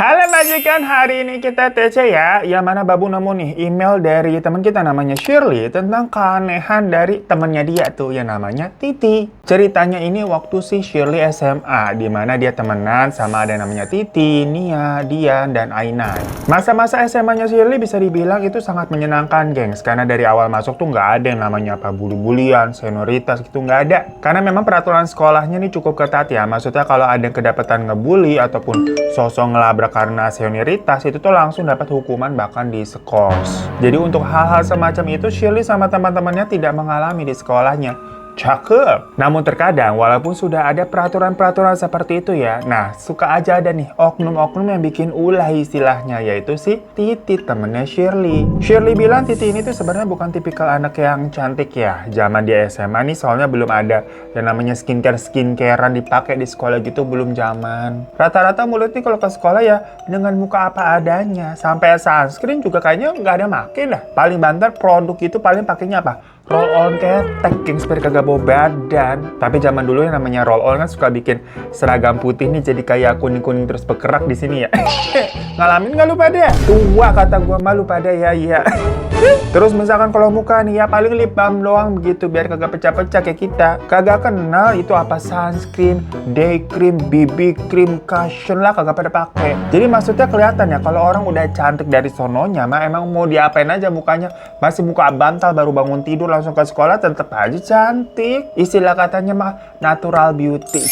Halo majikan, hari ini kita TC ya. Yang mana Babu nemu nih email dari teman kita namanya Shirley tentang keanehan dari temennya dia tuh yang namanya Titi. Ceritanya ini waktu si Shirley SMA, di mana dia temenan sama ada yang namanya Titi, Nia, Dian, dan Ainai. Masa-masa SMA-nya Shirley bisa dibilang itu sangat menyenangkan, gengs. Karena dari awal masuk tuh nggak ada yang namanya apa bully-bulian, senioritas gitu, nggak ada. Karena memang peraturan sekolahnya nih cukup ketat ya. Maksudnya kalau ada yang kedapatan ngebully ataupun sosok ngelabrak karena senioritas itu tuh langsung dapat hukuman bahkan di skors. Jadi untuk hal-hal semacam itu Shirley sama teman-temannya tidak mengalami di sekolahnya. Cakep. Namun terkadang walaupun sudah ada peraturan-peraturan seperti itu ya, nah suka aja ada nih oknum-oknum yang bikin ulah istilahnya, yaitu si Titi temennya Shirley. Shirley bilang Titi ini tuh sebenarnya bukan tipikal anak yang cantik ya. Zaman dia SMA nih soalnya belum ada yang namanya skincarean dipakai di sekolah gitu, belum zaman. Rata-rata mulut nih kalau ke sekolah ya dengan muka apa adanya. Sampai sunscreen juga kayaknya nggak ada make dah. Paling banter produk itu paling pakainya apa? Roll on ketek, gengs, biar kagak bawa badan. Tapi zaman dulu yang namanya roll on kan suka bikin seragam putih nih jadi kayak kuning-kuning terus berkerak di sini ya. Ngalamin nggak lu pada? Tua kata gua malu pada ya, iya. Terus misalkan kalau muka nih ya paling lip balm doang begitu biar kagak pecah-pecah kayak kita. Kagak kenal itu apa sunscreen, day cream, BB cream, cushion lah kagak pada pakai. Jadi maksudnya kelihatan ya kalau orang udah cantik dari sononya mah emang mau diapain aja mukanya. Masih muka bantal baru bangun tidur langsung ke sekolah tetap aja cantik. Istilah katanya mah natural beauty.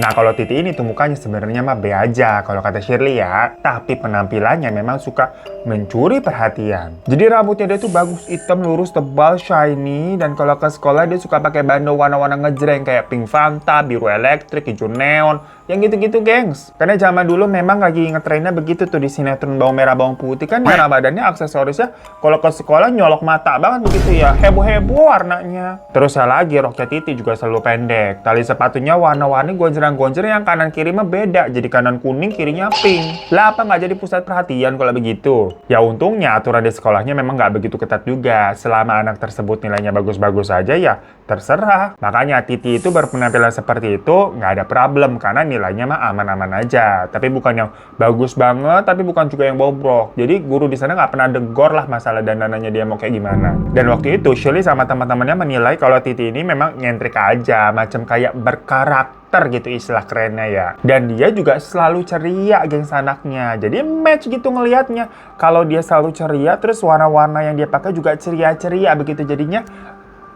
Nah kalau Titi ini tuh mukanya sebenarnya mah B aja kalau kata Shirley ya. Tapi penampilannya memang suka mencuri perhatian. Jadi rambutnya dia tuh bagus, hitam, lurus, tebal, shiny. Dan kalau ke sekolah dia suka pakai bando warna-warna ngejreng kayak pink Fanta, biru elektrik, hijau neon. Yang gitu-gitu, gengs. Karena zaman dulu memang lagi ngetrennya begitu tuh di sinetron bawang merah bawang putih kan merah badannya aksesorisnya kalau ke sekolah nyolok mata banget begitu ya. Heboh-heboh warnanya. Terus lagi roknya Titi juga selalu pendek. Tali sepatunya warna-warni gonjreng-gonjreng yang kanan kiri mah beda. Jadi kanan kuning, kirinya pink. Lah apa nggak jadi pusat perhatian kalau begitu? Ya untungnya aturan di sekolahnya memang nggak begitu ketat juga. Selama anak tersebut nilainya bagus-bagus aja ya terserah. Makanya Titi itu berpenampilan seperti itu nggak ada problem karena nilainya mah aman-aman aja. Tapi bukan yang bagus banget, tapi bukan juga yang bobrok. Jadi guru di sana nggak pernah degor lah masalah dandanannya dia mau kayak gimana. Dan waktu itu Shirley sama teman-temannya menilai kalau Titi ini memang nyentrik aja, macam kayak berkarakter gitu istilah kerennya ya. Dan dia juga selalu ceria gengs anaknya. Jadi match gitu ngelihatnya. Kalau dia selalu ceria, terus warna-warna yang dia pakai juga ceria-ceria begitu jadinya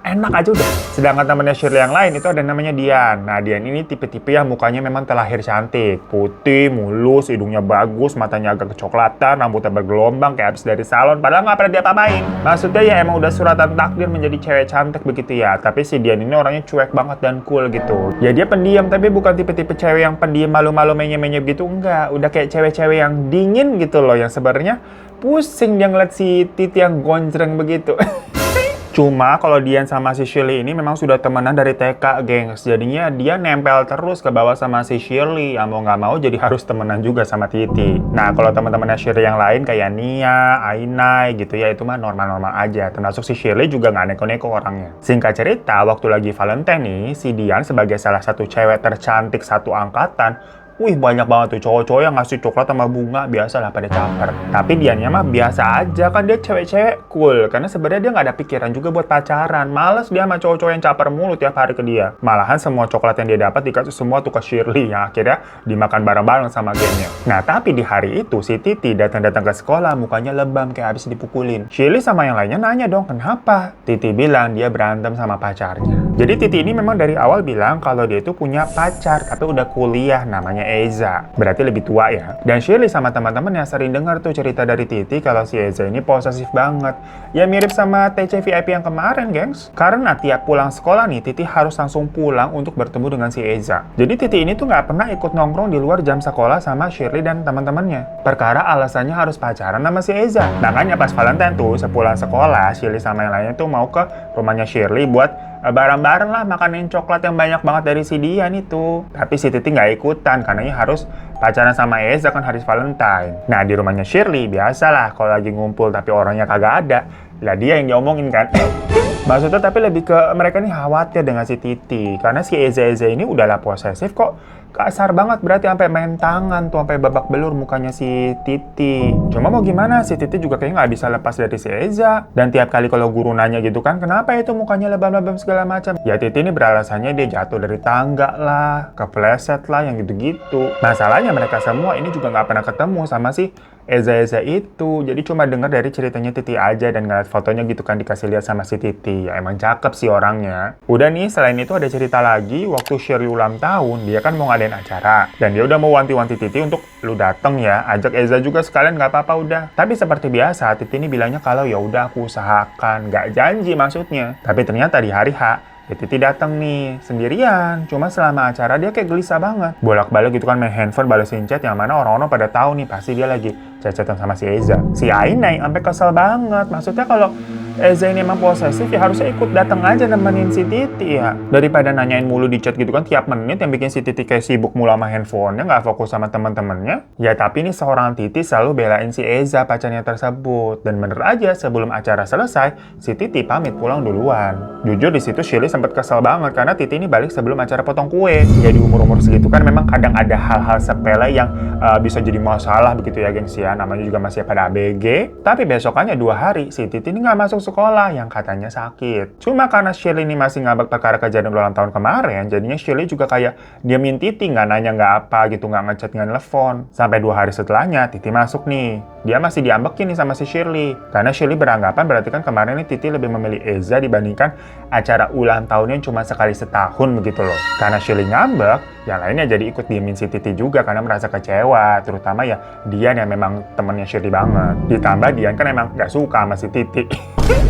enak aja udah. Sedangkan temennya Shirley yang lain itu ada namanya Dian. Nah Dian ini tipe-tipe yang mukanya memang terlahir cantik. Putih, mulus, hidungnya bagus, matanya agak kecoklatan, rambutnya bergelombang kayak habis dari salon. Padahal nggak pernah diapa-apain. Maksudnya ya emang udah suratan takdir menjadi cewek cantik begitu ya. Tapi si Dian ini orangnya cuek banget dan cool gitu. Ya dia pendiam tapi bukan tipe-tipe cewek yang pendiam malu-malu menye-menye gitu. Enggak. Udah kayak cewek-cewek yang dingin gitu loh. Yang sebenarnya pusing dia ngeliat si Titi yang gonjreng begitu. Cuma kalau Dian sama si Shirley ini memang sudah temenan dari TK, gengs. Jadinya dia nempel terus ke bawah sama si Shirley. Yang mau nggak mau jadi harus temenan juga sama Titi. Nah kalau teman-temannya Shirley yang lain kayak Nia, Ainai gitu ya itu mah normal-normal aja. Termasuk si Shirley juga nggak neko-neko orangnya. Singkat cerita, waktu lagi Valentine nih, si Dian sebagai salah satu cewek tercantik satu angkatan, wih banyak banget tuh cowok-cowok yang ngasih coklat sama bunga, biasalah pada caper. Tapi Diannya mah biasa aja, kan dia cewek-cewek cool. Karena sebenarnya dia nggak ada pikiran juga buat pacaran. Males dia sama cowok-cowok yang caper mulu tiap hari ke dia. Malahan semua coklat yang dia dapat dikasih semua tuh ke Shirley yang akhirnya dimakan bareng-bareng sama gengnya. Nah tapi di hari itu si Titi datang-datang ke sekolah mukanya lebam kayak habis dipukulin. Shirley sama yang lainnya nanya dong kenapa? Titi bilang dia berantem sama pacarnya. Jadi Titi ini memang dari awal bilang kalau dia itu punya pacar tapi udah kuliah namanya Eza. Berarti lebih tua ya. Dan Shirley sama teman-teman yang sering dengar tuh cerita dari Titi kalau si Eza ini posesif banget. Ya mirip sama TC VIP yang kemarin, gengs. Karena tiap pulang sekolah nih, Titi harus langsung pulang untuk bertemu dengan si Eza. Jadi Titi ini tuh nggak pernah ikut nongkrong di luar jam sekolah sama Shirley dan teman-temannya. Perkara alasannya harus pacaran sama si Eza. Makanya pas Valentine tuh, sepulang sekolah, Shirley sama yang lainnya tuh mau ke rumahnya Shirley buat bareng-bareng lah makanin coklat yang banyak banget dari si Dian itu. Tapi si Titi nggak ikutan karena harus pacaran sama Eza kan hari Valentine. Nah di rumahnya Shirley biasalah kalau lagi ngumpul tapi orangnya kagak ada, lah dia yang diomongin kan. Maksudnya tapi lebih ke mereka nih khawatir dengan si Titi. Karena si Eza ini udahlah posesif kok. Kasar banget berarti sampai main tangan tuh, sampai babak belur mukanya si Titi. Cuma mau gimana, si Titi juga kayaknya nggak bisa lepas dari si Eza. Dan tiap kali kalau guru nanya gitu kan, kenapa itu mukanya lebam-lebam segala macam? Ya Titi ini beralasannya dia jatuh dari tangga lah, kepleset lah, yang gitu-gitu. Masalahnya mereka semua ini juga nggak pernah ketemu sama si Eza itu. Jadi cuma dengar dari ceritanya Titi aja dan ngeliat fotonya gitu kan, dikasih lihat sama si Titi. Ya emang cakep sih orangnya. Udah nih, selain itu ada cerita lagi waktu Shirley ulang tahun, dia kan mau ngadain acara dan dia udah mau wanti-wanti Titi untuk lu dateng ya, ajak Eza juga sekalian, nggak apa-apa udah. Tapi seperti biasa Titi ini bilangnya kalau ya udah aku usahakan, nggak janji maksudnya. Tapi ternyata di hari H Titi datang nih sendirian, cuma selama acara dia kayak gelisah banget. Bolak-balik gitu kan main handphone, balesin chat yang mana orang-orang pada tahu nih pasti dia lagi chat-chatan sama si Eza. Si Ainai sampai kesel banget. Maksudnya kalau Eza ini emang posesif ya harusnya ikut datang aja nemenin si Titi ya. Daripada nanyain mulu di chat gitu kan tiap menit, yang bikin si Titi kayak sibuk mulu sama handphonenya, nggak fokus sama teman-temannya. Ya tapi nih seorang Titi selalu belain si Eza pacarnya tersebut. Dan bener aja sebelum acara selesai, si Titi pamit pulang duluan. Jujur di situ Shirley sempat kesel banget karena Titi ini balik sebelum acara potong kue. Ya di umur-umur segitu kan memang kadang ada hal-hal sepele yang bisa jadi masalah begitu ya gengs ya. Namanya juga masih pada ABG. Tapi besokannya 2 hari si Titi ini nggak masuk sekolah yang katanya sakit. Cuma karena Shirley ini masih ngabak perkara kejadian ulang tahun kemarin, jadinya Shirley juga kayak diamin Titi, nggak nanya nggak apa gitu, nggak ngechat, nggak nelfon. Sampai 2 hari setelahnya Titi masuk nih. Dia masih diambekin nih sama si Shirley. Karena Shirley beranggapan berarti kan kemarin nih Titi lebih memilih Eza dibandingkan acara ulang tahunnya cuma sekali setahun begitu loh. Karena Shirley ngambek, yang lainnya jadi ikut diemin si Titi juga karena merasa kecewa. Terutama ya Dian yang memang temennya Shirley banget. Ditambah Dian kan emang nggak suka sama si Titi.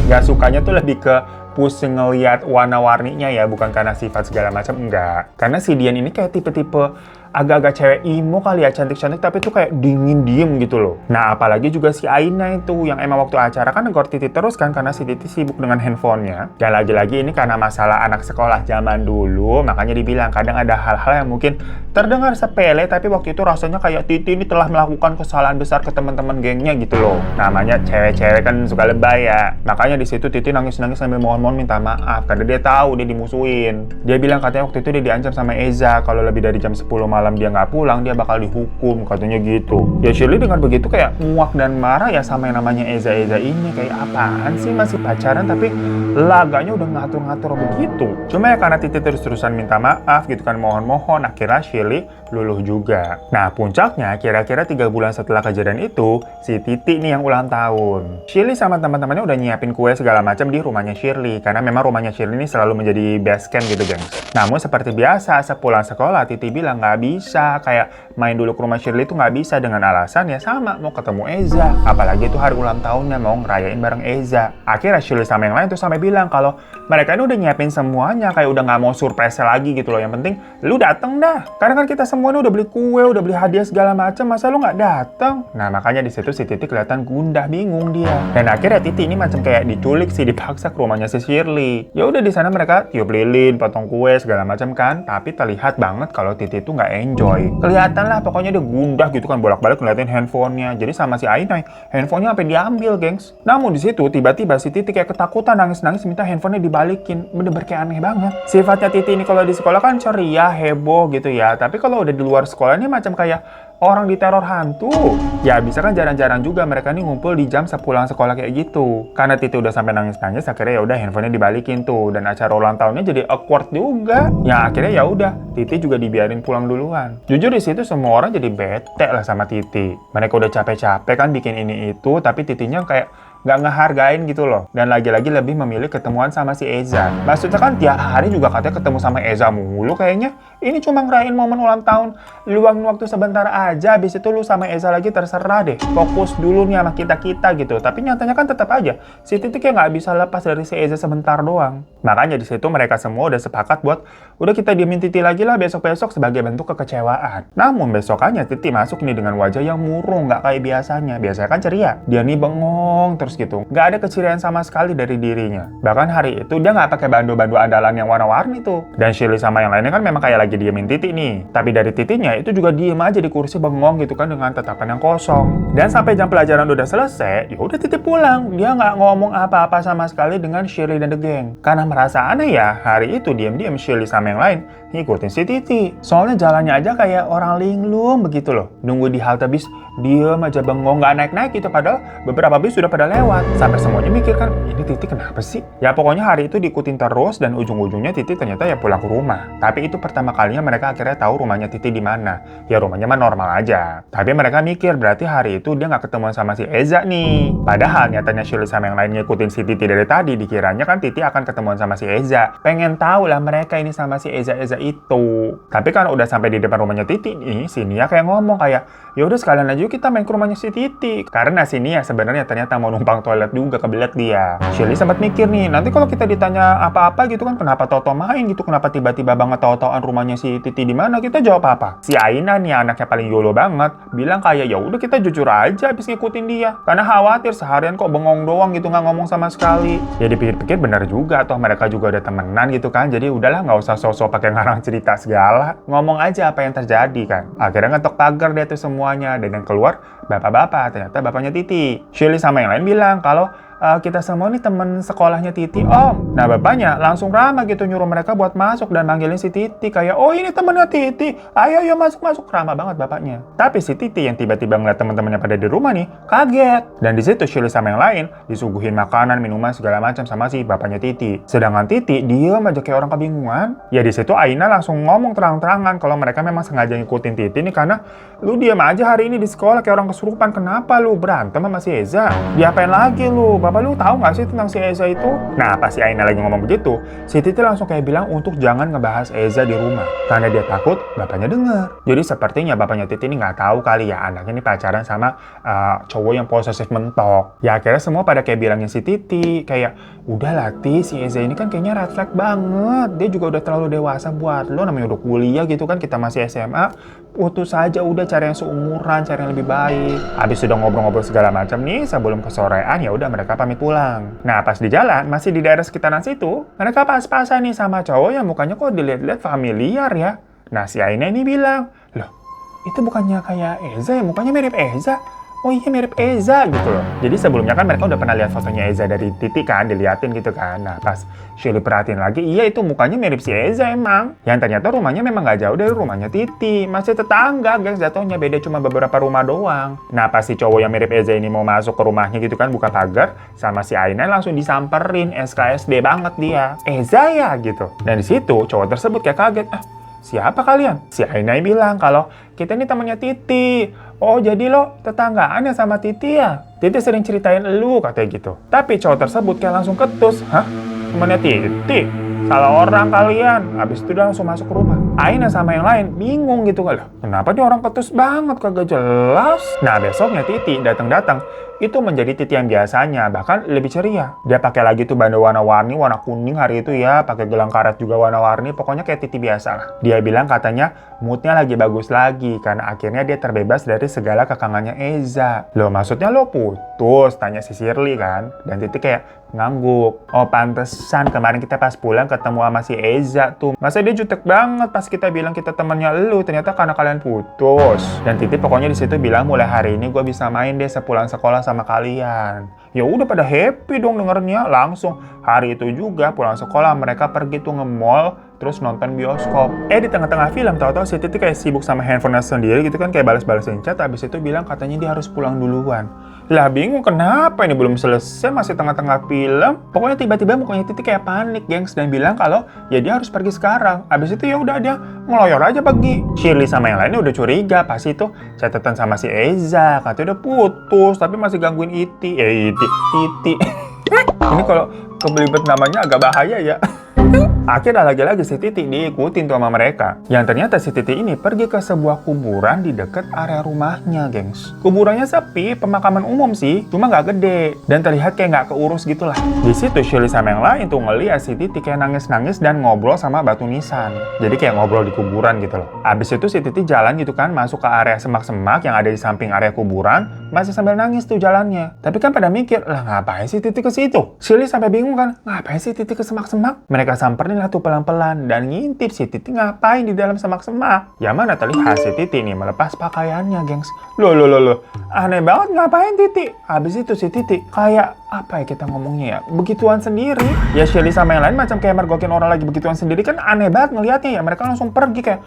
Nggak sukanya tuh lebih ke pusing ngeliat warna-warninya ya, bukan karena sifat segala macam, enggak. Karena si Dian ini kayak tipe-tipe agak-agak cewek imo kali ya, cantik-cantik tapi tuh kayak dingin diem gitu loh. Nah apalagi juga si Aina itu yang emang waktu acara kan negor Titi terus kan karena si Titi sibuk dengan handphonenya. Dan lagi-lagi ini karena masalah anak sekolah zaman dulu, makanya dibilang kadang ada hal-hal yang mungkin terdengar sepele tapi waktu itu rasanya kayak Titi ini telah melakukan kesalahan besar ke teman-teman gengnya gitu loh. Namanya cewek-cewek kan suka lebay ya. Makanya di situ Titi nangis-nangis sambil mohon-mohon minta maaf karena dia tahu dia dimusuhin. Dia bilang katanya waktu itu dia diancam sama Eza kalau lebih dari jam 10 malam dia nggak pulang, dia bakal dihukum, katanya gitu. Ya Shirley dengan begitu kayak muak dan marah ya sama yang namanya Eza ini. Kayak apaan sih masih pacaran tapi laganya udah ngatur-ngatur begitu. Cuma ya karena Titi terus-terusan minta maaf gitu kan, mohon-mohon, akhirnya Shirley luluh juga. Nah puncaknya kira-kira 3 bulan setelah kejadian itu, si Titi nih yang ulang tahun. Shirley sama teman-temannya udah nyiapin kue segala macam di rumahnya Shirley karena memang rumahnya Shirley ini selalu menjadi base camp gitu gengs. Namun seperti biasa sepulang sekolah Titi bilang nggak bisa, kayak main dulu ke rumah Shirley itu nggak bisa dengan alasan ya sama mau ketemu Eza, apalagi itu hari ulang tahunnya mau ngerayain bareng Eza. Akhirnya Shirley sama yang lain tuh sampai bilang kalau mereka ini udah nyiapin semuanya, kayak udah nggak mau surprise lagi gitu loh, yang penting lu dateng dah karena kan kita semuanya udah beli kue, udah beli hadiah segala macam, masa lu nggak dateng? Nah makanya di situ si Titi kelihatan gundah, bingung dia. Dan akhirnya Titi ini macam kayak diculik sih, dipaksa ke rumahnya si Shirley. Ya udah di sana mereka tiup lilin, potong kue segala macam kan, tapi terlihat banget kalau Titi itu nggak enjoy. Kelihatan lah pokoknya dia gundah gitu kan, bolak-balik ngeliatin handphonenya. Jadi sama si Ainai, handphonenya sampai diambil gengs. Namun di situ tiba-tiba si Titi kayak ketakutan, nangis-nangis minta handphonenya dibalikin. Bener-bener kayak aneh banget. Sifatnya Titi ini kalau di sekolah kan ceria, heboh gitu ya. Tapi kalau udah di luar sekolah ini macam kayak orang diteror hantu. Ya bisa kan jarang-jarang juga mereka nih ngumpul di jam sepulang sekolah kayak gitu. Karena Titi udah sampai nangis-nangis, akhirnya ya udah handphonenya dibalikin tuh, dan acara ulang tahunnya jadi awkward juga. Ya akhirnya ya udah Titi juga dibiarin pulang duluan. Jujur di situ semua orang jadi bete lah sama Titi. Mereka udah capek-capek kan bikin ini itu, tapi Titinya kayak nggak ngehargain gitu loh. Dan lagi-lagi lebih memilih ketemuan sama si Eza. Maksudnya kan tiap hari juga katanya ketemu sama Eza mulu kayaknya. Ini cuma ngerayain momen ulang tahun, luangin waktu sebentar aja, habis itu lu sama Eza lagi terserah deh. Fokus dulu nih sama kita-kita gitu. Tapi nyatanya kan tetap aja si Titi kayak nggak bisa lepas dari si Eza sebentar doang. Makanya di situ mereka semua udah sepakat buat udah kita diemin Titi lagi lah besok-besok sebagai bentuk kekecewaan. Namun besokannya Titi masuk nih dengan wajah yang murung, nggak kayak biasanya. Biasanya kan ceria. Dia nih bengong terus kurus gitu. Nggak ada keceriaan sama sekali dari dirinya. Bahkan hari itu dia nggak pakai bando-bando andalan yang warna-warni tuh. Dan Shirley sama yang lainnya kan memang kayak lagi diemin Titi nih. Tapi dari Titinya itu juga diem aja di kursi bengong gitu kan dengan tatapan yang kosong. Dan sampai jam pelajaran udah selesai, ya udah Titi pulang. Dia nggak ngomong apa-apa sama sekali dengan Shirley dan the gang. Karena merasa aneh ya, hari itu diam-diam Shirley sama yang lain ngikutin si Titi. Soalnya jalannya aja kayak orang linglung begitu loh. Nunggu di halte bis, diem aja bengong, nggak naik-naik gitu. Padahal beberapa bis sudah pada lewat. Sampai semuanya mikir kan, ini Titi kenapa sih? Ya pokoknya hari itu diikutin terus dan ujung-ujungnya Titi ternyata ya pulang ke rumah. Tapi itu pertama kalinya mereka akhirnya tahu rumahnya Titi di mana. Ya rumahnya mah normal aja. Tapi mereka mikir berarti hari itu dia nggak ketemuan sama si Eza nih. Padahal nyatanya Shirley sama yang lain ngikutin si Titi dari tadi. Dikiranya kan Titi akan ketemuan sama si Eza. Pengen tahu lah mereka ini sama si Eza itu. Tapi kan udah sampai di depan rumahnya Titi nih, si Nia kayak ngomong kayak, ya udah sekalian aja yuk kita main ke rumahnya si Titi. Karena si Nia sebenarnya ternyata mau numpang toilet juga, kebelet dia. Shirley sempat mikir nih, nanti kalau kita ditanya apa-apa gitu kan, kenapa Toto main gitu, kenapa tiba-tiba banget tahu-tahuan rumahnya si Titi di mana, kita jawab apa? Si Aina nih anaknya paling YOLO banget, bilang kayak ya udah kita jujur aja habis ngikutin dia. Karena khawatir seharian kok bengong doang gitu, nggak ngomong sama sekali. Ya dipikir-pikir benar juga, toh mereka juga udah temenan gitu kan, jadi udahlah nggak usah sosok pakai ngarang cerita segala, ngomong aja apa yang terjadi kan. Akhirnya ngetok pagar deh tuh semuanya, dan yang keluar bapak-bapak, ternyata bapaknya Titi. Shirley sama yang lain bilang kalau kita semua nih temen sekolahnya Titi, Om. Nah bapaknya langsung ramah gitu nyuruh mereka buat masuk dan manggilin si Titi kayak, oh ini temennya Titi, ayo masuk. Ramah banget bapaknya. Tapi si Titi yang tiba-tiba ngeliat teman-temannya pada di rumah nih kaget. Dan di situ Shirley sama yang lain disuguhin makanan, minuman segala macam sama si bapaknya Titi. Sedangkan Titi diem aja kayak orang kebingungan. Ya di situ Aina langsung ngomong terang-terangan kalau mereka memang sengaja ngikutin Titi nih karena lu diem aja hari ini di sekolah kayak orang kesurupan. Kenapa lu berantem sama si Eza? Diapain lagi lu? Bapak lu tahu nggak sih tentang si Eza itu? Nah pas si Aina lagi ngomong begitu, si Titi langsung kayak bilang untuk jangan ngebahas Eza di rumah karena dia takut bapaknya denger. Jadi sepertinya bapaknya Titi ini nggak tahu kali ya anaknya ini pacaran sama cowok yang posesif mentok. Ya akhirnya semua pada kayak bilangin si Titi kayak, udah latih si Eza ini kan kayaknya red flag banget. Dia juga udah terlalu dewasa buat lo, namanya udah kuliah gitu kan, kita masih SMA. Putus aja udah, cari yang seumuran, cari yang lebih baik. Habis sudah ngobrol-ngobrol segala macam nih, sebelum kesorean ya udah mereka pamit pulang. Nah pas di jalan masih di daerah sekitaran situ, mereka pas-pasan nih sama cowok yang mukanya kok dilihat-lihat familiar ya. Nah si Aina ini bilang, loh itu bukannya kayak Eza ya, mukanya mirip Eza. Oh iya mirip Eza gitu loh. Jadi sebelumnya kan mereka udah pernah lihat fotonya Eza dari Titi kan, diliatin gitu kan. Nah pas Shirley perhatiin lagi, iya itu mukanya mirip si Eza emang. Yang ternyata rumahnya memang gak jauh dari rumahnya Titi. Masih tetangga gengs jatuhnya, beda cuma beberapa rumah doang. Nah pas si cowok yang mirip Eza ini mau masuk ke rumahnya gitu kan, buka pagar, sama si Aina langsung disamperin, SKSD banget dia. Eza ya gitu. Dan di situ cowok tersebut kayak kaget, siapa kalian? Si Aina bilang kalau kita ini temannya Titi. Oh jadi lo tetanggaan ya sama Titi ya? Titi sering ceritain lu katanya gitu. Tapi cowok tersebut kayak langsung ketus. Hah? Temannya Titi? Salah orang kalian. Habis itu dia langsung masuk ke rumah. Aina sama yang lain bingung gitu kan. Kenapa dia orang ketus banget, kagak jelas. Nah besoknya Titi datang-datang itu menjadi Titi yang biasanya, bahkan lebih ceria. Dia pakai lagi tuh bando warna-warni, warna kuning hari itu ya, pakai gelang karet juga warna-warni, pokoknya kayak Titi biasa lah. Dia bilang katanya moodnya lagi bagus lagi, karena akhirnya dia terbebas dari segala kekangannya Eza. Loh maksudnya lo putus? Tanya si Shirley kan. Dan Titi kayak ngangguk. Oh pantesan kemarin kita pas pulang ketemu sama si Eza tuh. Masa dia jutek banget pas kita bilang kita temennya lu, ternyata karena kalian putus. Dan Titi pokoknya di situ bilang mulai hari ini gue bisa main deh sepulang sekolah sama kalian. Ya udah pada happy dong dengernya. Langsung hari itu juga pulang sekolah mereka pergi tuh nge-mall terus nonton bioskop. Di tengah-tengah film tahu-tahu si Titi kayak sibuk sama handphonenya sendiri gitu kan, kayak balas-balasin chat. Habis itu bilang katanya dia harus pulang duluan. Lah bingung kenapa ini belum selesai, masih tengah-tengah film. Pokoknya tiba-tiba mukanya Titi kayak panik gengs dan bilang kalau ya dia harus pergi sekarang. Habis itu ya udah dia ngeloyor aja pergi. Shirley sama yang lainnya udah curiga pas itu catatan sama si Eza, katanya udah putus tapi masih gangguin Titi. Ini kalau kebelibet namanya agak bahaya ya. Akhirnya lagi-lagi si Titi diikutin tuh sama mereka. Yang ternyata si Titi ini pergi ke sebuah kuburan di dekat area rumahnya, gengs. Kuburannya sepi, pemakaman umum sih, cuma nggak gede. Dan terlihat kayak nggak keurus gitu lah. Di situ Shirley sama yang lain tuh ngeliat si Titi kayak nangis-nangis dan ngobrol sama batu nisan. Jadi kayak ngobrol di kuburan gitu loh. Abis itu si Titi jalan gitu kan, masuk ke area semak-semak yang ada di samping area kuburan, masih sambil nangis tuh jalannya. Tapi kan pada mikir, lah ngapain sih Titi ke situ? Shirley sampai bingung kan, ngapain sih Titi ke semak-semak? Mereka samperin lah tuh pelan-pelan dan ngintip si Titi ngapain di dalam semak-semak. Ya mana terlihat si Titi nih melepas pakaiannya, gengs. Loh, aneh banget ngapain Titi? Habis itu si Titi kayak, apa ya kita ngomongnya ya, begituan sendiri. Ya Shirley sama yang lain macam kayak mergokin orang lagi begituan sendiri kan aneh banget ngeliatnya ya. Mereka langsung pergi kayak,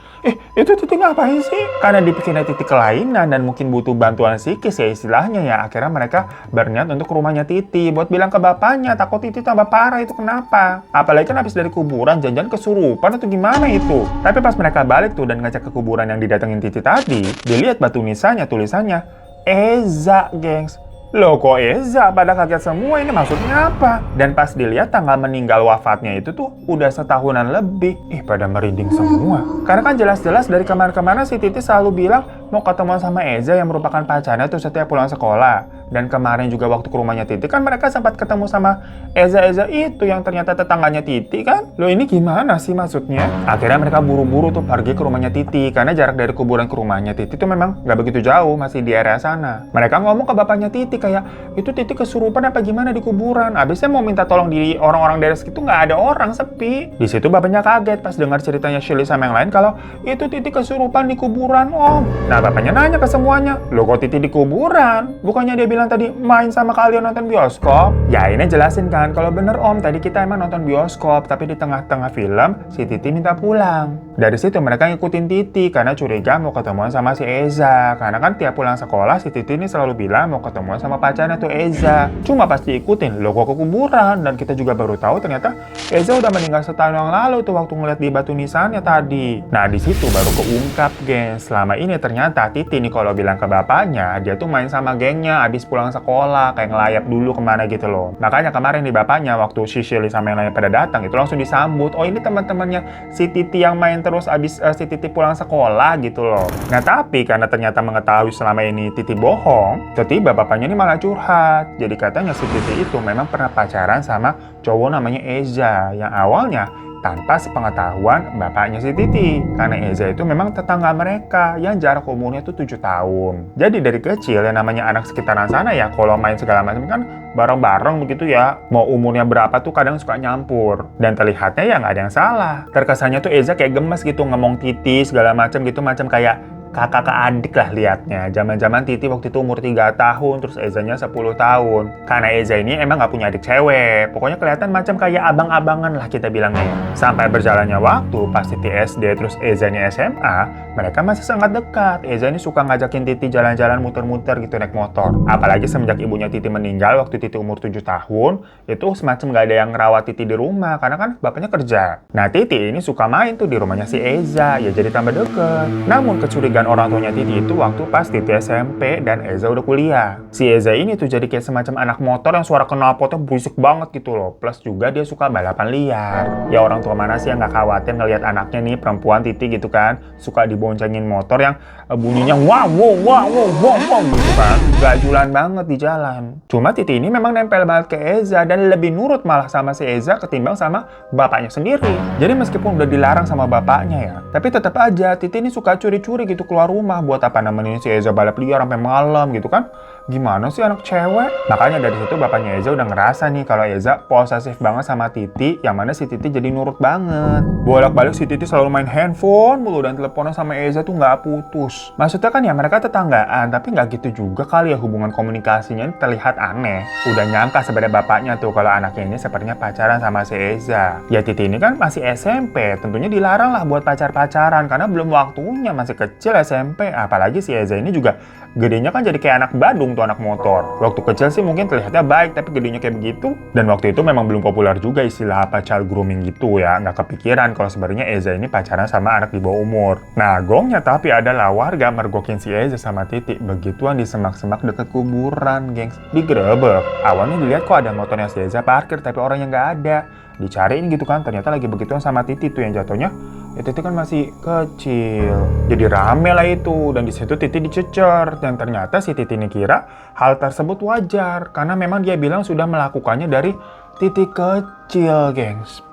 itu Titi ngapain sih? Karena dipikirnya Titi kelainan dan mungkin butuh bantuan psikis ya istilahnya ya. Akhirnya mereka berniat untuk ke rumahnya Titi buat bilang ke bapaknya, takut Titi tambah parah itu kenapa. Apalagi kan habis dari kuburan jangan kesurupan atau gimana itu. Tapi pas mereka balik tuh dan ngecek ke kuburan yang didatengin Titi tadi, dilihat batu nisannya tulisannya Eza, gengs. Loh kok Eza? Pada kaget semua, ini maksudnya apa? Dan pas dilihat tanggal meninggal wafatnya itu tuh udah setahunan lebih. Pada merinding semua. Karena kan jelas-jelas dari kemarin-kemarin si Titi selalu bilang mau ketemu sama Eza yang merupakan pacarnya tuh setiap pulang sekolah. Dan kemarin juga waktu ke rumahnya Titi kan mereka sempat ketemu sama Eza itu yang ternyata tetangganya Titi kan? Loh ini gimana sih maksudnya? Akhirnya mereka buru-buru tuh pergi ke rumahnya Titi karena jarak dari kuburan ke rumahnya Titi tuh memang nggak begitu jauh, masih di area sana. Mereka ngomong ke bapaknya Titi kayak, itu Titi kesurupan apa gimana di kuburan? Abisnya mau minta tolong di orang-orang daerah segitu nggak ada orang, sepi. Di situ bapaknya kaget pas dengar ceritanya Shirley sama yang lain kalau itu Titi kesurupan di kuburan om. Nah bapaknya nanya ke semuanya, loh kok Titi di kuburan? Bukannya dia bilang tadi main sama kalian nonton bioskop? Ya ini jelasin kan, kalau bener om tadi kita emang nonton bioskop, tapi di tengah-tengah film si Titi minta pulang. Dari situ mereka ngikutin Titi karena curiga mau ketemuan sama si Eza. Karena kan tiap pulang sekolah si Titi ini selalu bilang mau ketemuan sama pacarnya tuh Eza. Cuma pas diikutin, loh kok ke kuburan? Dan kita juga baru tahu ternyata Eza udah meninggal setahun yang lalu tuh waktu ngeliat di batu nisannya tadi. Nah di situ baru keungkap, gengs. Selama ini ternyata Titi nih kalau bilang ke bapaknya, dia tuh main sama gengnya abis pulang sekolah, kayak ngelayap dulu kemana gitu loh. Makanya kemarin nih bapaknya waktu si Shirley sama yang lain pada datang itu langsung disambut. Oh ini teman-temannya si Titi yang main terus abis si Titi pulang sekolah gitu loh. Nah tapi karena ternyata mengetahui selama ini Titi bohong, tiba-tiba bapaknya ini malah curhat. Jadi katanya si Titi itu memang pernah pacaran sama cowok namanya Eza yang awalnya tanpa sepengetahuan bapaknya si Titi. Karena Eza itu memang tetangga mereka yang jarak umurnya tuh 7 tahun. Jadi dari kecil yang namanya anak sekitaran sana ya kalau main segala macam kan bareng-bareng begitu ya. Mau umurnya berapa tuh kadang suka nyampur. Dan terlihatnya ya nggak ada yang salah. Terkesannya tuh Eza kayak gemes gitu ngomong Titi segala macam gitu, macam kayak kakak ke adik lah liatnya. Zaman-zaman Titi waktu itu umur 3 tahun, terus Ezanya 10 tahun. Karena Eza ini emang gak punya adik cewek. Pokoknya kelihatan macam kayak abang-abangan lah kita bilangnya ya. Sampai berjalannya waktu, pas Titi SD terus Ezanya SMA, mereka masih sangat dekat. Eza ini suka ngajakin Titi jalan-jalan muter-muter gitu naik motor. Apalagi semenjak ibunya Titi meninggal waktu Titi umur 7 tahun, itu semacam gak ada yang ngerawat Titi di rumah, karena kan bapaknya kerja. Nah Titi ini suka main tuh di rumahnya si Eza, ya jadi tambah deket. Namun kecurigaan orang tuanya Titi itu waktu pas Titi SMP dan Eza udah kuliah. Si Eza ini tuh jadi kayak semacam anak motor yang suara knalpotnya berisik banget gitu loh. Plus juga dia suka balapan liar. Ya orang tua mana sih yang gak khawatir ngelihat anaknya nih perempuan Titi gitu kan, suka diboncengin motor yang bunyinya wow gitu kan, gajulan banget di jalan. Cuma Titi ini memang nempel banget ke Eza dan lebih nurut malah sama si Eza ketimbang sama bapaknya sendiri. Jadi meskipun udah dilarang sama bapaknya ya, tapi tetap aja Titi ini suka curi-curi gitu keluar rumah buat apa nemenin si Eza balap liar sampai malam gitu kan. Gimana sih anak cewek? Makanya dari situ bapaknya Eza udah ngerasa nih kalau Eza posesif banget sama Titi, yang mana si Titi jadi nurut banget. Bolak-balik si Titi selalu main handphone mulu dan teleponnya sama Eza tuh nggak putus. Maksudnya kan ya mereka tetanggaan, tapi nggak gitu juga kali ya hubungan komunikasinya ini terlihat aneh. Udah nyangka sebenarnya bapaknya tuh kalau anaknya ini sepertinya pacaran sama si Eza. Ya Titi ini kan masih SMP, tentunya dilarang lah buat pacar-pacaran karena belum waktunya, masih kecil SMP. Apalagi si Eza ini juga Gedenya kan jadi kayak anak Badung tuh, anak motor. Waktu kecil sih mungkin terlihatnya baik, tapi gedenya kayak begitu. Dan waktu itu memang belum populer juga istilah apa child grooming gitu ya. Nggak kepikiran kalau sebenarnya Eza ini pacaran sama anak di bawah umur. Nah, gongnya tapi adalah warga mergokin si Eza sama Titi begituan di semak-semak dekat kuburan, gengs. Digerebek. Awalnya dilihat kok ada motornya si Eza parkir, tapi orangnya nggak ada. Dicariin gitu kan, ternyata lagi begituan sama Titi tuh yang jatuhnya. Ya Titi kan masih kecil, jadi rame lah itu. Dan di situ Titi dicecer. Dan ternyata si Titi ini kira hal tersebut wajar, karena memang dia bilang sudah melakukannya dari Titi kecil, gengs.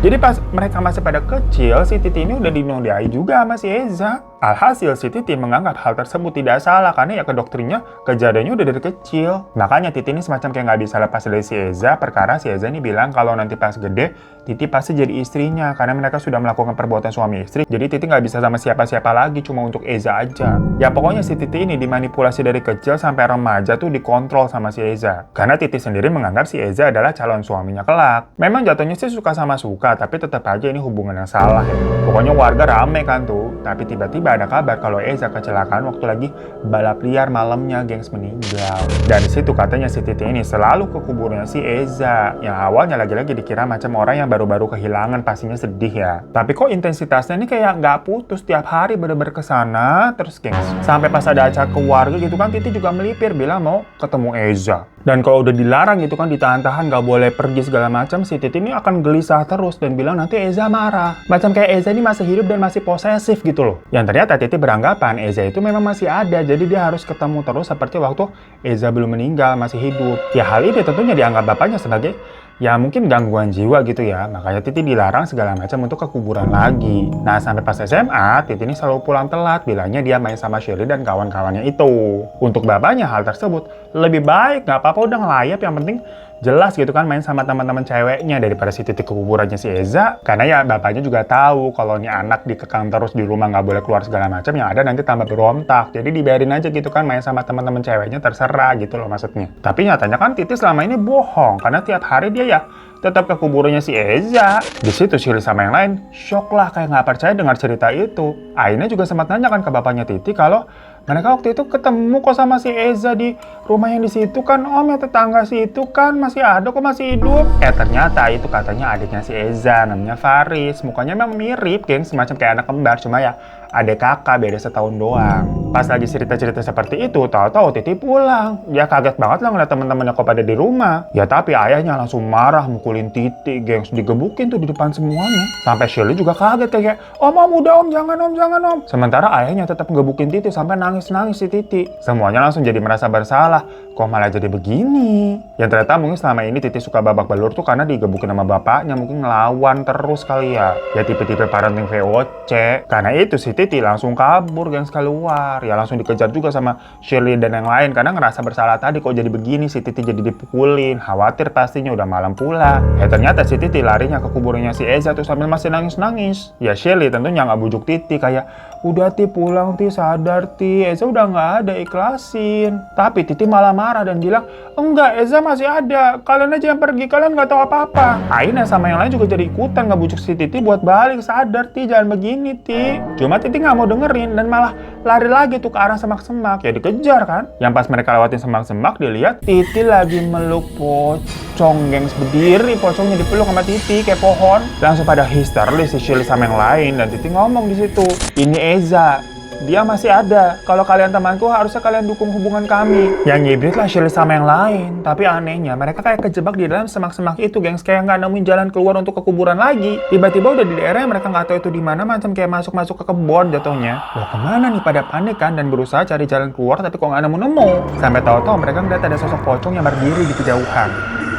Jadi pas mereka masih pada kecil, si Titi ini udah dinodai juga sama si Eza. Alhasil si Titi menganggap hal tersebut tidak salah karena ya kedoktrinnya kejadiannya udah dari kecil. Makanya Titi ini semacam kayak nggak bisa lepas dari si Eza, perkara si Eza ini bilang kalau nanti pas gede, Titi pasti jadi istrinya karena mereka sudah melakukan perbuatan suami istri. Jadi Titi nggak bisa sama siapa-siapa lagi, cuma untuk Eza aja. Ya pokoknya si Titi ini dimanipulasi dari kecil sampai remaja tuh dikontrol sama si Eza. Karena Titi sendiri menganggap si Eza adalah calon suaminya kelak. Memang jatuhnya sih suka sama suka, tapi tetap aja ini hubungan yang salah ya. Pokoknya warga rame kan tuh, tapi tiba-tiba ada kabar kalau Eza kecelakaan waktu lagi balap liar malamnya, gengs, meninggal. Dari situ katanya si Titi ini selalu ke kuburnya si Eza, yang awalnya lagi-lagi dikira macam orang yang baru-baru kehilangan, pastinya sedih ya. Tapi kok intensitasnya ini kayak nggak putus, tiap hari bener-bener kesana terus, gengs. Sampai pas ada acara keluarga gitu kan, Titi juga melipir bilang mau ketemu Eza. Dan kalau udah dilarang gitu kan, ditahan-tahan gak boleh pergi segala macam, si Titi ini akan gelisah terus dan bilang nanti Eza marah. Macam kayak Eza ini masih hidup dan masih posesif gitu loh. Yang ternyata Titi beranggapan Eza itu memang masih ada, jadi dia harus ketemu terus seperti waktu Eza belum meninggal, masih hidup. Ya hal ini tentunya dianggap bapaknya sebagai ya mungkin gangguan jiwa gitu ya. Makanya Titi dilarang segala macam untuk ke kuburan lagi. Nah sampai pas SMA, Titi ini selalu pulang telat, bilangnya dia main sama Shirley dan kawan-kawannya itu. Untuk bapaknya hal tersebut lebih baik gak apa-apa udah ngelayap, yang penting jelas gitu kan main sama teman-teman ceweknya daripada si Titi ke kuburannya si Eza. Karena ya bapaknya juga tahu kalau ini anak dikekang terus di rumah nggak boleh keluar segala macam, yang ada nanti tambah berontak. Jadi dibiarin aja gitu kan main sama teman-teman ceweknya, terserah gitu loh maksudnya. Tapi nyatanya kan Titi selama ini bohong karena tiap hari dia ya tetap ke kuburannya si Eza. Di situ Shirley sama yang lain shock lah, kayak nggak percaya dengar cerita itu. Aina juga sempat nanya kan ke bapaknya Titi kalau mereka waktu itu ketemu kok sama si Eza di rumah yang di situ kan, Om, ya tetangga situ kan masih ada kok, masih hidup. Ternyata itu katanya adiknya si Eza, namanya Faris. Mukanya memang mirip, geng, semacam kayak anak kembar, cuma ya adek kakak, beda setahun doang. Pas lagi cerita-cerita seperti itu, tahu-tahu Titi pulang. Dia kaget banget lah ngeliat teman-temannya kok pada di rumah. Ya tapi ayahnya langsung marah, mukulin Titi, gengs, digebukin tuh di depan semuanya. Sampai Shirley juga kaget kayak, Om, udah Om, jangan Om, jangan Om. Sementara ayahnya tetap ngegebukin Titi sampai nangis-nangis si Titi. Semuanya langsung jadi merasa bersalah. Kok malah jadi begini? Yang ternyata mungkin selama ini Titi suka babak belur tuh karena digebukin sama bapaknya, mungkin ngelawan terus kali ya. Ya tipe-tipe parenting VOC. Karena itu si Titi langsung kabur, gengs, keluar. Ya langsung dikejar juga sama Shirley dan yang lain karena ngerasa bersalah tadi kok jadi begini, si Titi jadi dipukulin. Khawatir pastinya, udah malam pula. Ternyata si Titi larinya ke kuburannya si Eza tuh sambil masih nangis-nangis. Ya Shirley tentunya nggak bujuk Titi kayak, udah Ti pulang Ti, sadar Ti, Eza udah nggak ada, ikhlasin. Tapi Titi malah marah dan bilang, enggak, Eza masih ada, kalian aja yang pergi, kalian nggak tahu apa-apa. Aina sama yang lain juga jadi ikutan ngebujuk si Titi buat balik, sadar Ti, jangan begini Ti. Cuma Titi nggak mau dengerin dan malah lari lagi tuh ke arah semak-semak. Ya dikejar kan. Yang pas mereka lewatin semak-semak, dilihat Titi lagi meluk pocong, gengs, berdiri pocongnya dipeluk sama Titi kayak pohon. Langsung pada histeris si Shirley sama yang lain dan Titi ngomong di situ, ini Eza, dia masih ada. Kalau kalian temanku, harusnya kalian dukung hubungan kami. Yang ngibrit lah Shirley sama yang lain. Tapi anehnya, mereka kayak kejebak di dalam semak-semak itu, gengs. Kayak nggak nemuin jalan keluar untuk ke kuburan lagi. Tiba-tiba udah di daerah yang mereka nggak tahu itu di mana, macam kayak masuk-masuk ke kebun jatuhnya. Loh kemana nih, pada panik kan dan berusaha cari jalan keluar, tapi kok nggak nemu-nemu. Sampai tahu-tahu mereka ngeliat ada sosok pocong yang berdiri di kejauhan.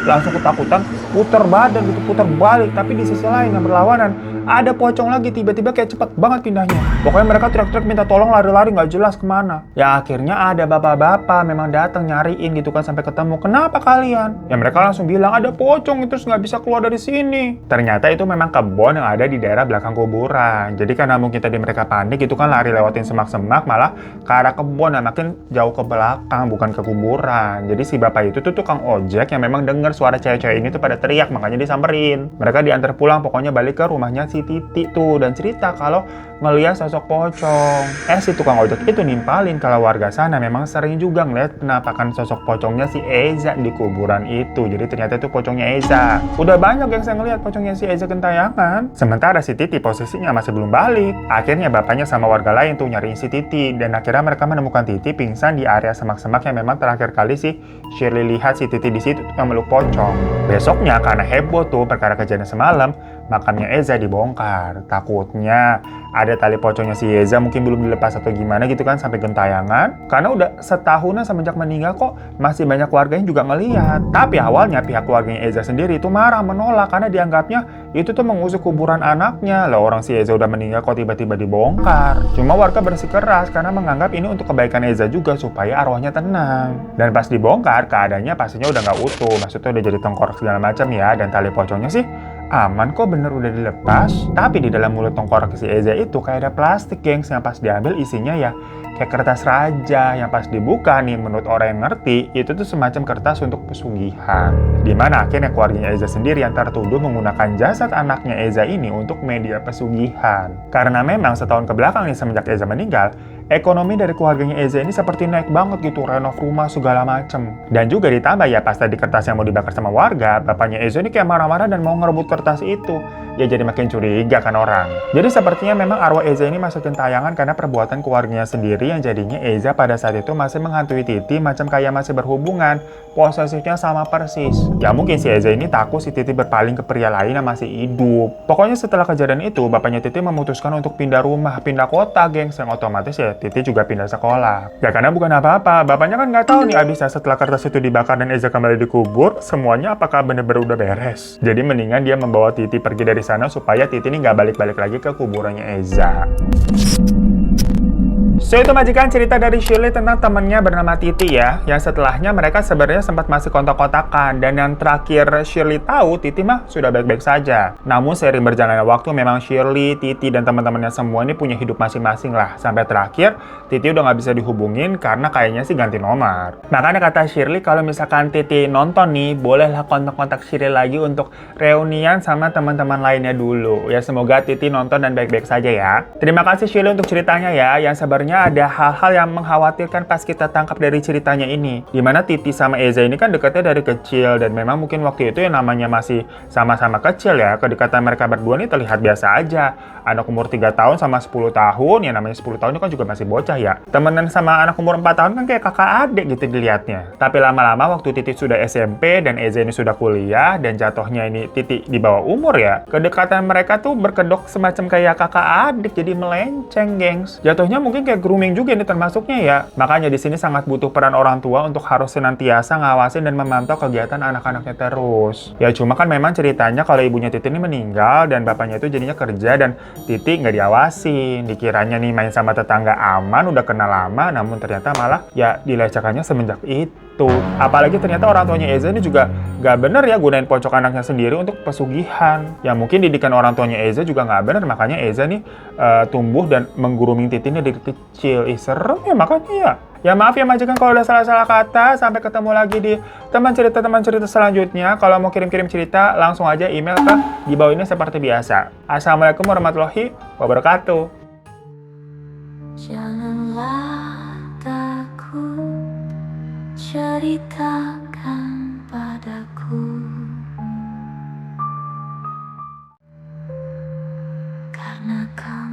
Langsung ketakutan, putar badan gitu, putar balik. Tapi di sisi lain yang berlawanan, ada pocong lagi, tiba-tiba kayak cepet banget pindahnya. Pokoknya mereka teriak-teriak minta tolong, lari-lari nggak jelas kemana. Ya akhirnya ada bapak-bapak memang datang nyariin gitu kan sampai ketemu. Kenapa kalian? Ya mereka langsung bilang ada pocong terus nggak bisa keluar dari sini. Ternyata itu memang kebun yang ada di daerah belakang kuburan. Jadi karena mungkin tadi mereka panik itu kan lari lewatin semak-semak malah ke arah kebun dan makin jauh ke belakang bukan ke kuburan. Jadi si bapak itu tuh tukang ojek yang memang denger suara cewek-cewek ini tuh pada teriak, makanya disamperin. Mereka diantar pulang, pokoknya balik ke rumahnya si si Titi tuh dan cerita kalau ngeliat sosok pocong. Si tukang ojek itu nimpalin kalau warga sana memang sering juga ngeliat penampakan sosok pocongnya si Eza di kuburan itu. Jadi ternyata itu pocongnya Eza. Udah banyak yang saya ngeliat pocongnya si Eza gentayangan. Sementara si Titi posisinya masih belum balik. Akhirnya bapaknya sama warga lain tuh nyariin si Titi dan akhirnya mereka menemukan Titi pingsan di area semak-semak yang memang terakhir kali si Shirley lihat si Titi di situ yang meluk pocong. Besoknya karena heboh tuh perkara kejadian semalam, makamnya Eza dibongkar. Takutnya ada tali pocongnya si Eza mungkin belum dilepas atau gimana gitu kan sampai gentayangan. Karena udah setahunan semenjak meninggal kok masih banyak warganya juga ngeliat. Tapi awalnya pihak keluarganya Eza sendiri itu marah menolak karena dianggapnya itu tuh mengusik kuburan anaknya. Lah orang si Eza udah meninggal kok tiba-tiba dibongkar. Cuma warga bersikeras karena menganggap ini untuk kebaikan Eza juga supaya arwahnya tenang. Dan pas dibongkar keadaannya pastinya udah nggak utuh. Maksudnya udah jadi tengkorak segala macam ya. Dan tali pocongnya sih aman kok, bener udah dilepas. Tapi di dalam mulut tengkorak si Eza itu kayak ada plastik, gengs, yang pas diambil isinya ya kayak kertas raja. Yang pas dibuka nih, menurut orang yang ngerti, itu tuh semacam kertas untuk pesugihan. Dimana akhirnya keluarganya Eza sendiri yang tertuduh menggunakan jasad anaknya Eza ini untuk media pesugihan. Karena memang setahun kebelakang nih semenjak Eza meninggal, ekonomi dari keluarganya Eza ini seperti naik banget gitu, renov rumah segala macem. Dan juga ditambah ya pas tadi kertas yang mau dibakar sama warga, bapaknya Eza ini kayak marah-marah dan mau ngerebut kertas itu. Ya jadi makin curiga kan orang. Jadi sepertinya memang arwah Eza ini masuk tayangan karena perbuatan keluarganya sendiri yang jadinya Eza pada saat itu masih menghantui Titi macam kayak masih berhubungan. Posesifnya sama persis. Ya mungkin si Eza ini takut si Titi berpaling ke pria lain yang masih hidup. Pokoknya setelah kejadian itu, bapaknya Titi memutuskan untuk pindah rumah, pindah kota, gengs. Yang otomatis ya Titi juga pindah sekolah. Ya karena bukan apa-apa, bapaknya kan nggak tahu nih abisnya setelah kertas itu dibakar dan Eza kembali dikubur, semuanya apakah bener-bener udah beres. Jadi mendingan dia membawa Titi pergi dari sana supaya Titi ini nggak balik-balik lagi ke kuburannya Eza. So itu majikan cerita dari Shirley tentang temennya bernama Titi ya. Yang setelahnya mereka sebenarnya sempat masih kontak-kontakan. Dan yang terakhir Shirley tahu, Titi mah sudah baik-baik saja. Namun seiring berjalannya waktu memang Shirley, Titi, dan teman-temannya semua ini punya hidup masing-masing lah. Sampai terakhir Titi udah nggak bisa dihubungin karena kayaknya sih ganti nomor. Makanya kata Shirley kalau misalkan Titi nonton nih, bolehlah kontak-kontak Shirley lagi untuk reunian sama teman-teman lainnya dulu. Ya semoga Titi nonton dan baik-baik saja ya. Terima kasih Shirley untuk ceritanya ya. Yang sebenarnya ada hal-hal yang mengkhawatirkan pas kita tangkap dari ceritanya ini. Dimana Titi sama Eza ini kan dekatnya dari kecil dan memang mungkin waktu itu yang namanya masih sama-sama kecil ya. Kedekatan mereka berdua ini terlihat biasa aja. Anak umur 3 tahun sama 10 tahun, yang namanya 10 tahun itu kan juga masih bocah ya. Temenan sama anak umur 4 tahun kan kayak kakak adik gitu dilihatnya. Tapi lama-lama waktu Titi sudah SMP dan Eza ini sudah kuliah dan jatuhnya ini Titi di bawah umur ya. Kedekatan mereka tuh berkedok semacam kayak kakak adik, jadi melenceng, gengs. Jatuhnya mungkin kayak grooming juga ini termasuknya ya. Makanya di sini sangat butuh peran orang tua untuk harus senantiasa ngawasin dan memantau kegiatan anak-anaknya terus. Ya cuma kan memang ceritanya kalau ibunya Titi ini meninggal dan bapaknya itu jadinya kerja dan Titi nggak diawasin. Dikiranya nih main sama tetangga aman, udah kenal lama, namun ternyata malah ya dilecehkannya semenjak itu. Apalagi ternyata orang tuanya Eza ini juga nggak bener ya gunain pocong anaknya sendiri untuk pesugihan. Ya mungkin didikan orang tuanya Eza juga nggak bener, makanya Eza nih tumbuh dan menggrooming Titi ini dari kecil. Serem ya makanya ya. Ya maaf ya majikan kalau udah salah-salah kata. Sampai ketemu lagi di teman cerita selanjutnya. Kalau mau kirim-kirim cerita langsung aja email ke di bawah ini seperti biasa. Assalamualaikum warahmatullahi wabarakatuh. Janganlah takut, ceritakan padaku, karena kau